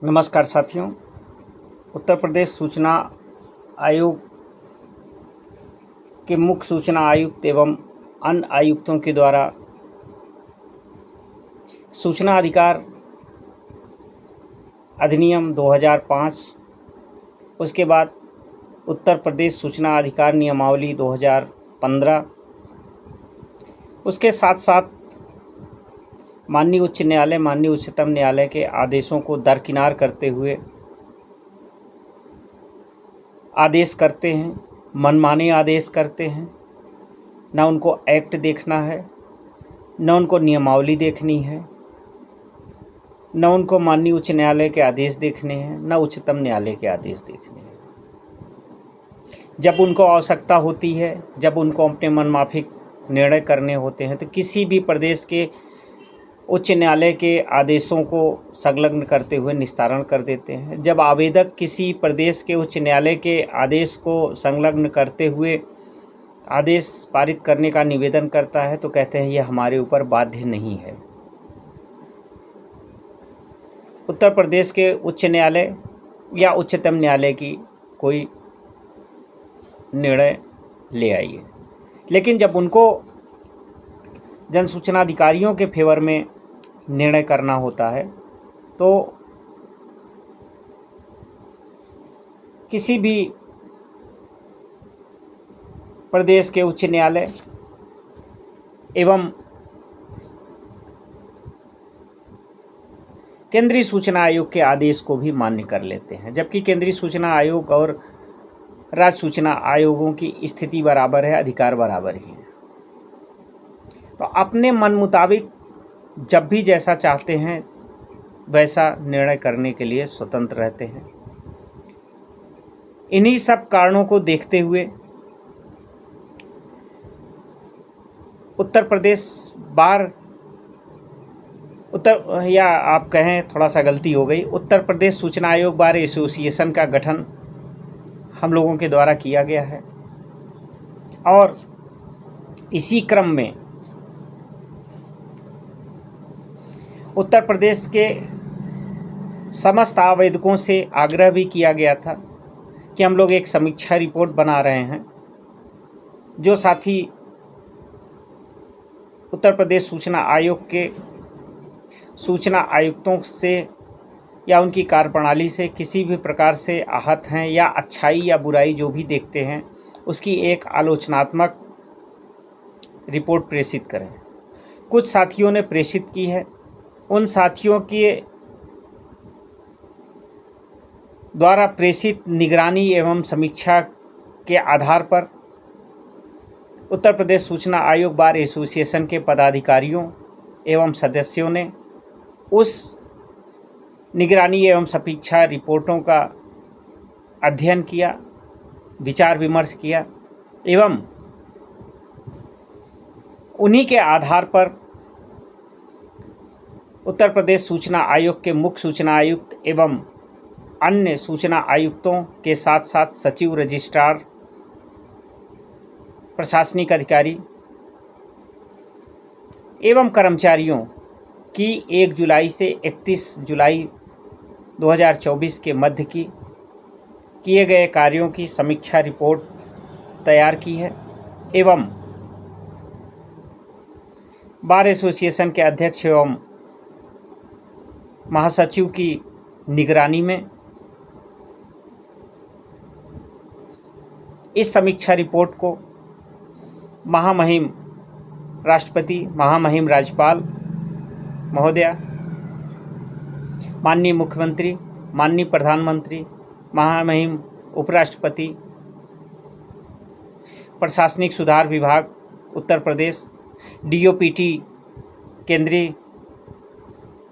नमस्कार साथियों। उत्तर प्रदेश सूचना आयोग के मुख्य सूचना आयुक्त एवं अन्य आयुक्तों के द्वारा सूचना अधिकार अधिनियम 2005, उसके बाद उत्तर प्रदेश सूचना अधिकार नियमावली 2015, उसके साथ साथ माननीय उच्च न्यायालय, माननीय उच्चतम न्यायालय के आदेशों को दरकिनार करते हुए आदेश करते हैं, मनमाने आदेश करते हैं। न उनको एक्ट देखना है, न उनको नियमावली देखनी है, न उनको माननीय उच्च न्यायालय के आदेश देखने हैं, न उच्चतम न्यायालय के आदेश देखने हैं। जब उनको आवश्यकता होती है, जब उनको अपने मनमाफिक निर्णय करने होते हैं, तो किसी भी प्रदेश के उच्च न्यायालय के आदेशों को संलग्न करते हुए निस्तारण कर देते हैं। जब आवेदक किसी प्रदेश के उच्च न्यायालय के आदेश को संलग्न करते हुए आदेश पारित करने का निवेदन करता है तो कहते हैं यह हमारे ऊपर बाध्य नहीं है। उत्तर प्रदेश के उच्च न्यायालय या उच्चतम न्यायालय की कोई निर्णय ले आइए, लेकिन जब उनको जन सूचना अधिकारियों के फेवर में निर्णय करना होता है तो किसी भी प्रदेश के उच्च न्यायालय एवं केंद्रीय सूचना आयोग के आदेश को भी मान्य कर लेते हैं, जबकि केंद्रीय सूचना आयोग और राज्य सूचना आयोगों की स्थिति बराबर है, अधिकार बराबर ही है। तो अपने मन मुताबिक जब भी जैसा चाहते हैं वैसा निर्णय करने के लिए स्वतंत्र रहते हैं। इन्हीं सब कारणों को देखते हुए उत्तर प्रदेश आप कहें थोड़ा सा गलती हो गई, उत्तर प्रदेश सूचना आयोग बार एसोसिएशन का गठन हम लोगों के द्वारा किया गया है और इसी क्रम में उत्तर प्रदेश के समस्त आवेदकों से आग्रह भी किया गया था कि हम लोग एक समीक्षा रिपोर्ट बना रहे हैं। जो साथी उत्तर प्रदेश सूचना आयोग के सूचना आयुक्तों से या उनकी कार्यप्रणाली से किसी भी प्रकार से आहत हैं या अच्छाई या बुराई जो भी देखते हैं, उसकी एक आलोचनात्मक रिपोर्ट प्रेषित करें। कुछ साथियों ने प्रेषित की है। उन साथियों के द्वारा प्रेषित निगरानी एवं समीक्षा के आधार पर उत्तर प्रदेश सूचना आयोग बार एसोसिएशन के पदाधिकारियों एवं सदस्यों ने उस निगरानी एवं समीक्षा रिपोर्टों का अध्ययन किया, विचार विमर्श किया एवं उन्हीं के आधार पर उत्तर प्रदेश सूचना आयोग के मुख्य सूचना आयुक्त एवं अन्य सूचना आयुक्तों के साथ साथ सचिव, रजिस्ट्रार, प्रशासनिक अधिकारी एवं कर्मचारियों की 1 जुलाई से 31 जुलाई 2024 के मध्य की किए गए कार्यों की समीक्षा रिपोर्ट तैयार की है एवं बार एसोसिएशन के अध्यक्ष एवं महासचिव की निगरानी में इस समीक्षा रिपोर्ट को महामहिम राष्ट्रपति, महामहिम राज्यपाल महोदया, माननीय मुख्यमंत्री, माननीय प्रधानमंत्री, महामहिम उपराष्ट्रपति, प्रशासनिक सुधार विभाग उत्तर प्रदेश, डीओपीटी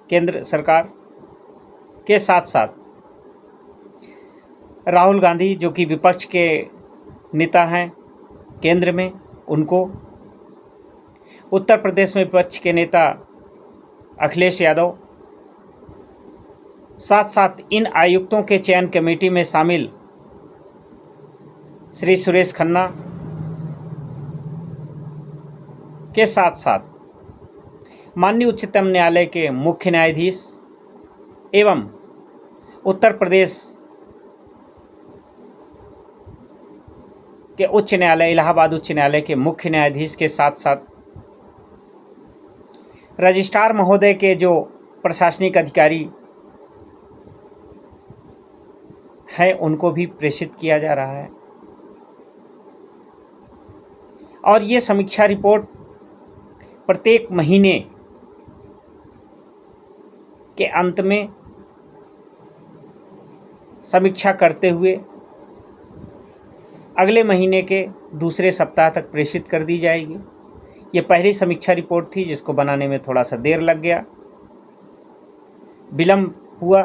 केंद्र सरकार के साथ साथ राहुल गांधी जो कि विपक्ष के नेता हैं केंद्र में, उनको, उत्तर प्रदेश में विपक्ष के नेता अखिलेश यादव, साथ साथ इन आयुक्तों के चयन कमेटी में शामिल श्री सुरेश खन्ना के साथ साथ माननीय उच्चतम न्यायालय के मुख्य न्यायाधीश एवं उत्तर प्रदेश के उच्च न्यायालय, इलाहाबाद उच्च न्यायालय के मुख्य न्यायाधीश के साथ साथ रजिस्ट्रार महोदय के जो प्रशासनिक अधिकारी हैं उनको भी प्रेषित किया जा रहा है। और ये समीक्षा रिपोर्ट प्रत्येक महीने के अंत में समीक्षा करते हुए अगले महीने के दूसरे सप्ताह तक प्रेषित कर दी जाएगी। ये पहली समीक्षा रिपोर्ट थी जिसको बनाने में थोड़ा सा देर लग गया, विलम्ब हुआ।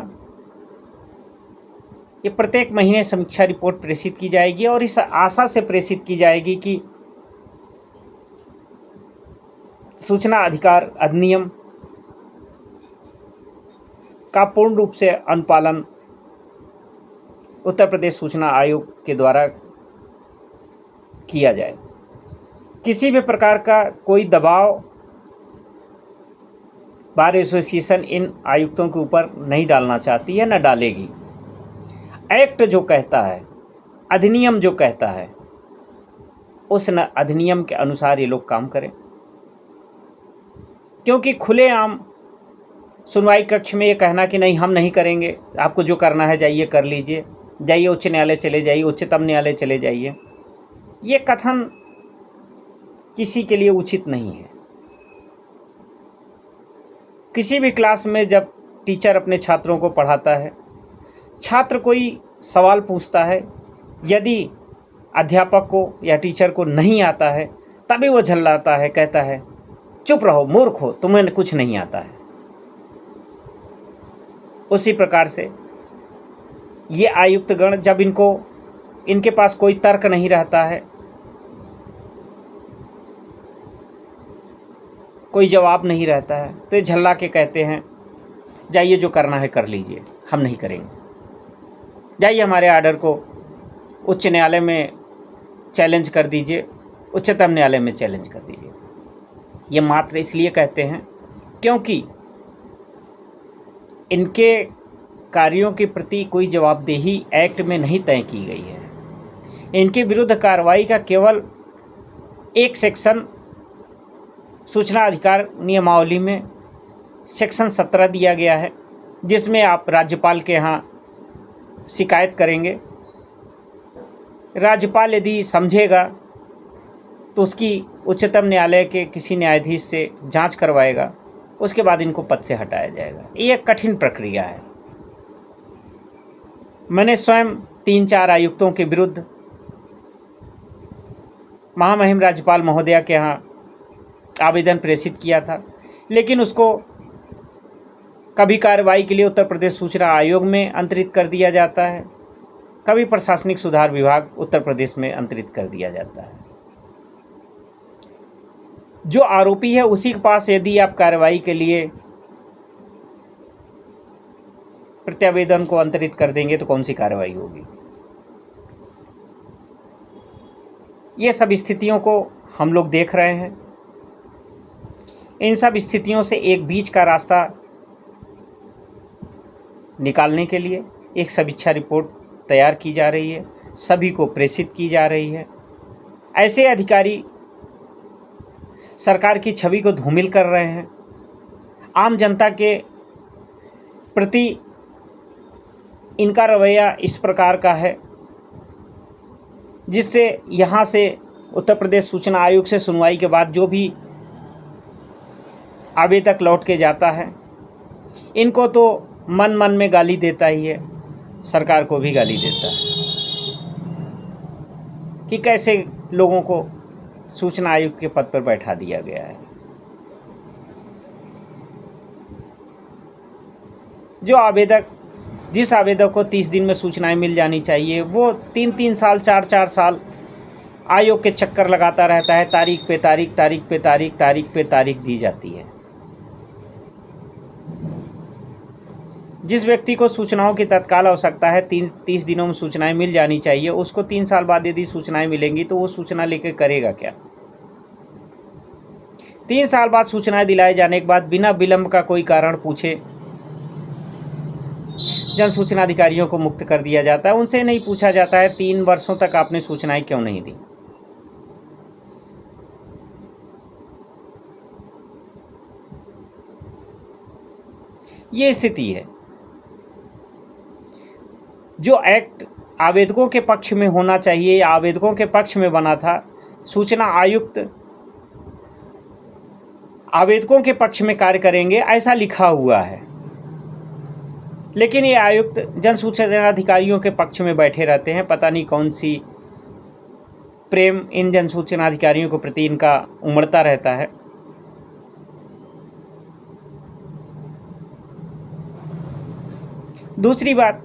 ये प्रत्येक महीने समीक्षा रिपोर्ट प्रेषित की जाएगी और इस आशा से प्रेषित की जाएगी कि सूचना अधिकार अधिनियम का पूर्ण रूप से अनुपालन उत्तर प्रदेश सूचना आयोग के द्वारा किया जाए। किसी भी प्रकार का कोई दबाव बार एसोसिएशन इन आयुक्तों के ऊपर नहीं डालना चाहती है, न डालेगी। एक्ट जो कहता है, अधिनियम जो कहता है, उस अधिनियम के अनुसार ये लोग काम करें। क्योंकि खुलेआम सुनवाई कक्ष में ये कहना कि नहीं हम नहीं करेंगे, आपको जो करना है जाइए कर लीजिए, जाइए उच्च न्यायालय चले जाइए, उच्चतम न्यायालय चले जाइए, ये कथन किसी के लिए उचित नहीं है। किसी भी क्लास में जब टीचर अपने छात्रों को पढ़ाता है, छात्र कोई सवाल पूछता है, यदि अध्यापक को या टीचर को नहीं आता है तभी वो झल्लाता है, कहता है चुप रहो मूर्ख हो, तुम्हें कुछ नहीं आता है। उसी प्रकार से ये आयुक्तगण जब इनके पास कोई तर्क नहीं रहता है, कोई जवाब नहीं रहता है, तो ये झल्ला के कहते हैं जाइए जो करना है कर लीजिए, हम नहीं करेंगे, जाइए हमारे आर्डर को उच्च न्यायालय में चैलेंज कर दीजिए, उच्चतम न्यायालय में चैलेंज कर दीजिए। ये मात्र इसलिए कहते हैं क्योंकि इनके कार्यों के प्रति कोई जवाबदेही एक्ट में नहीं तय की गई है। इनके विरुद्ध कार्रवाई का केवल एक सेक्शन सूचना अधिकार नियमावली में सेक्शन 17 दिया गया है, जिसमें आप राज्यपाल के यहाँ शिकायत करेंगे। राज्यपाल यदि समझेगा तो उसकी उच्चतम न्यायालय के किसी न्यायाधीश से जांच करवाएगा, उसके बाद इनको पद से हटाया जाएगा। ये एक कठिन प्रक्रिया है। मैंने स्वयं 3-4 आयुक्तों के विरुद्ध महामहिम राज्यपाल महोदया के यहाँ आवेदन प्रेषित किया था, लेकिन उसको कभी कार्रवाई के लिए उत्तर प्रदेश सूचना आयोग में अंतरित कर दिया जाता है, कभी प्रशासनिक सुधार विभाग उत्तर प्रदेश में अंतरित कर दिया जाता है। जो आरोपी है उसी के पास यदि आप कार्रवाई के लिए प्रत्यावेदन को अंतरित कर देंगे तो कौन सी कार्रवाई होगी। ये सब स्थितियों को हम लोग देख रहे हैं। इन सब स्थितियों से एक बीच का रास्ता निकालने के लिए एक समीक्षा रिपोर्ट तैयार की जा रही है, सभी को प्रेषित की जा रही है। ऐसे अधिकारी सरकार की छवि को धूमिल कर रहे हैं, आम जनता के प्रति इनका रवैया इस प्रकार का है जिससे यहाँ से उत्तर प्रदेश सूचना आयोग से सुनवाई के बाद जो भी आवेदक लौट के जाता है, इनको तो मन मन में गाली देता ही है, सरकार को भी गाली देता है कि कैसे लोगों को सूचना आयुक्त के पद पर बैठा दिया गया है। जिस आवेदक को 30 दिन में सूचनाएं मिल जानी चाहिए, वो 3-3 साल 4-4 साल आयोग के चक्कर लगाता रहता है। तारीख पे तारीख, तारीख पे तारीख, तारीख पे तारीख दी जाती है। जिस व्यक्ति को सूचनाओं की तत्काल आवश्यकता है, 30 दिनों में सूचनाएं मिल जानी चाहिए, उसको 3 साल बाद यदि सूचनाएं मिलेंगी तो वो सूचना लेकर करेगा क्या। 3 साल बाद सूचनाएं दिलाए जाने के बाद बिना विलंब का कोई कारण पूछे जन सूचना अधिकारियों को मुक्त कर दिया जाता है। उनसे नहीं पूछा जाता है 3 वर्षों तक आपने सूचनाएं क्यों नहीं दी। ये स्थिति है। जो एक्ट आवेदकों के पक्ष में होना चाहिए या आवेदकों के पक्ष में बना था, सूचना आयुक्त आवेदकों के पक्ष में कार्य करेंगे ऐसा लिखा हुआ है, लेकिन ये आयुक्त जन सूचना अधिकारियों के पक्ष में बैठे रहते हैं। पता नहीं कौन सी प्रेम इन जन सूचना अधिकारियों के प्रति इनका उमड़ता रहता है। दूसरी बात,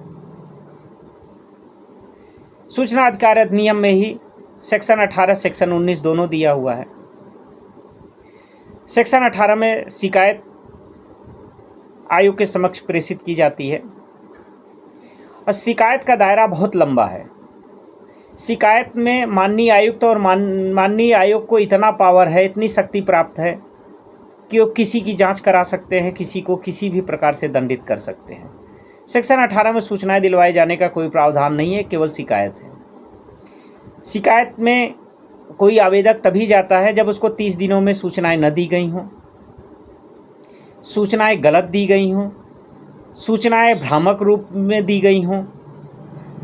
सूचना अधिकार अधिनियम में ही सेक्शन 18 सेक्शन 19 दोनों दिया हुआ है। सेक्शन 18 में शिकायत आयोग के समक्ष प्रेषित की जाती है और शिकायत का दायरा बहुत लंबा है। शिकायत में माननीय आयुक्त और माननीय आयोग को इतना पावर है, इतनी शक्ति प्राप्त है कि वो किसी की जांच करा सकते हैं, किसी को किसी भी प्रकार से दंडित कर सकते हैं। सेक्शन 18 में सूचनाएं दिलवाए जाने का कोई प्रावधान नहीं है, केवल शिकायत है। शिकायत में कोई आवेदक तभी जाता है जब उसको 30 दिनों में सूचनाएं न दी गई हों, सूचनाएं गलत दी गई हों, सूचनाएं भ्रामक रूप में दी गई हों,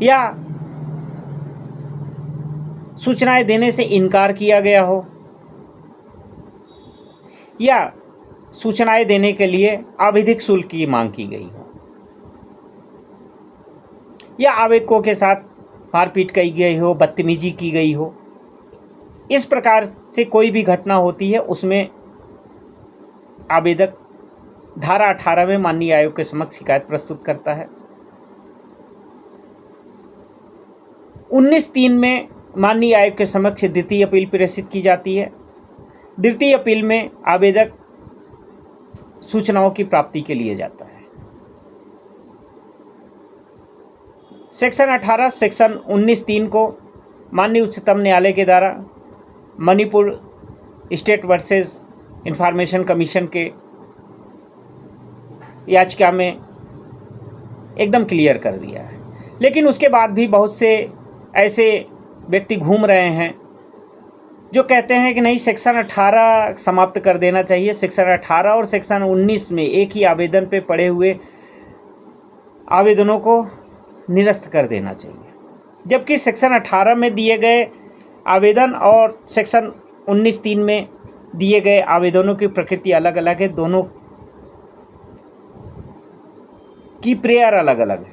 या सूचनाएं देने से इनकार किया गया हो, या सूचनाएं देने के लिए आवधिक शुल्क की मांग की गई हो, या आवेदकों के साथ मारपीट की गई हो, बदतमीजी की गई हो। इस प्रकार से कोई भी घटना होती है, उसमें आवेदक धारा 18 में माननीय आयोग के समक्ष शिकायत प्रस्तुत करता है। 19(3) में माननीय आयोग के समक्ष द्वितीय अपील प्रेषित की जाती है। द्वितीय अपील में आवेदक सूचनाओं की प्राप्ति के लिए जाता है। सेक्शन 18 सेक्शन 19(3) को माननीय उच्चतम न्यायालय के द्वारा Manipur state versus information commission के याचिका में एकदम क्लियर कर दिया है। लेकिन उसके बाद भी बहुत से ऐसे व्यक्ति घूम रहे हैं जो कहते हैं कि नहीं, सेक्शन 18 समाप्त कर देना चाहिए। सेक्शन 18 और सेक्शन 19 में एक ही आवेदन पे पड़े हुए आवेदनों को निरस्त कर देना चाहिए, जबकि सेक्शन 18 में दिए गए आवेदन और सेक्शन 19(3) में दिए गए आवेदनों की प्रकृति अलग अलग है, दोनों की प्रेयर अलग अलग है।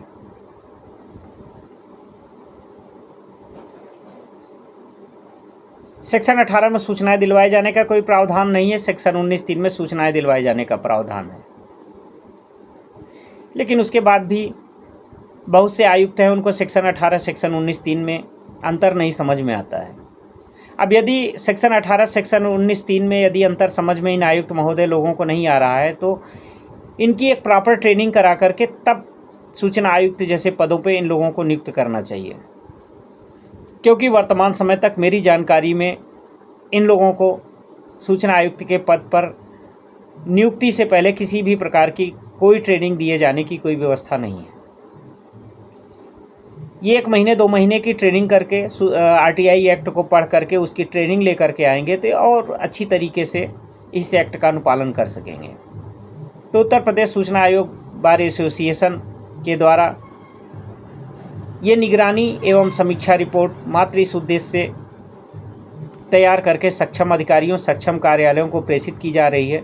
सेक्शन 18 में सूचनाएं दिलवाए जाने का कोई प्रावधान नहीं है, सेक्शन 19(3) में सूचनाएं दिलवाए जाने का प्रावधान है। लेकिन उसके बाद भी बहुत से आयुक्त हैं, उनको सेक्शन 18 सेक्शन 19(3) में अंतर नहीं समझ में आता है। अब यदि सेक्शन 18 सेक्शन 19(3) में यदि अंतर समझ में इन आयुक्त महोदय लोगों को नहीं आ रहा है, तो इनकी एक प्रॉपर ट्रेनिंग करा करके तब सूचना आयुक्त जैसे पदों पे इन लोगों को नियुक्त करना चाहिए, क्योंकि वर्तमान समय तक मेरी जानकारी में इन लोगों को सूचना आयुक्त के पद पर नियुक्ति से पहले किसी भी प्रकार की कोई ट्रेनिंग दिए जाने की कोई व्यवस्था नहीं है। ये 1 महीने 2 महीने की ट्रेनिंग करके RTI एक्ट को पढ़ करके उसकी ट्रेनिंग ले करके आएंगे तो और अच्छी तरीके से इस एक्ट का अनुपालन कर सकेंगे। तो उत्तर प्रदेश सूचना आयोग बार एसोसिएशन के द्वारा ये निगरानी एवं समीक्षा रिपोर्ट मात्र इस उद्देश्य से तैयार करके सक्षम अधिकारियों सक्षम कार्यालयों को प्रेषित की जा रही है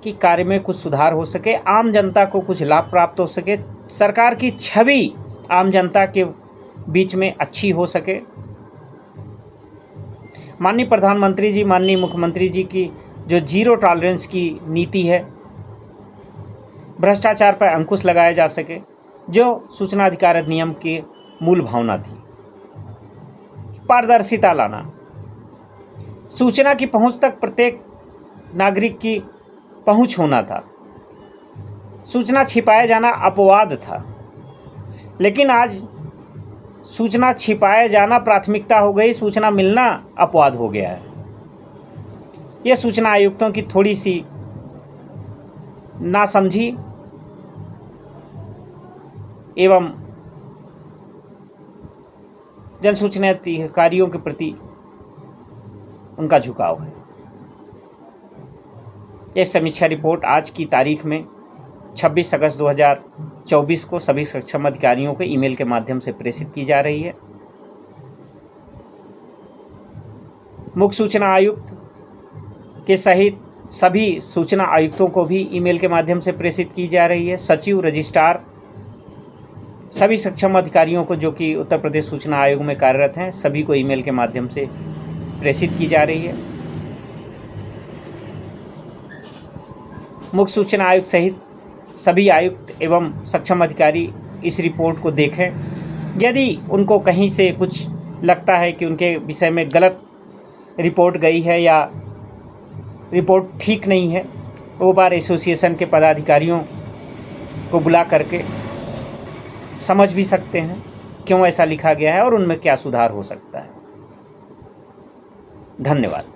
कि कार्य में कुछ सुधार हो सके, आम जनता को कुछ लाभ प्राप्त हो सके, सरकार की छवि आम जनता के बीच में अच्छी हो सके। माननीय प्रधानमंत्री जी, माननीय मुख्यमंत्री जी की जो जीरो टॉलरेंस की नीति है, भ्रष्टाचार पर अंकुश लगाया जा सके, जो सूचना अधिकार अधिनियम की मूल भावना थी। पारदर्शिता लाना, सूचना की पहुंच तक प्रत्येक नागरिक की पहुंच होना था। सूचना छिपाया जाना अपवाद था, लेकिन आज सूचना छिपाया जाना प्राथमिकता हो गई, सूचना मिलना अपवाद हो गया है। यह सूचना आयुक्तों की थोड़ी सी नासमझी एवं जन सूचना अधिकारियों के प्रति उनका झुकाव है। यह समीक्षा रिपोर्ट आज की तारीख में 26 अगस्त 2024 को सभी सक्षम अधिकारियों को ईमेल के माध्यम से प्रेषित की जा रही है। मुख्य सूचना आयुक्त के सहित सभी सूचना आयुक्तों को भी ईमेल के माध्यम से प्रेषित की जा रही है। सचिव, रजिस्ट्रार, सभी सक्षम अधिकारियों को जो कि उत्तर प्रदेश सूचना आयोग में कार्यरत हैं, सभी को ईमेल के माध्यम से प्रेषित की जा रही है। मुख्य सूचना आयुक्त सहित सभी आयुक्त एवं सक्षम अधिकारी इस रिपोर्ट को देखें। यदि उनको कहीं से कुछ लगता है कि उनके विषय में गलत रिपोर्ट गई है या रिपोर्ट ठीक नहीं है, वो बार एसोसिएशन के पदाधिकारियों को बुला करके समझ भी सकते हैं क्यों ऐसा लिखा गया है और उनमें क्या सुधार हो सकता है। धन्यवाद।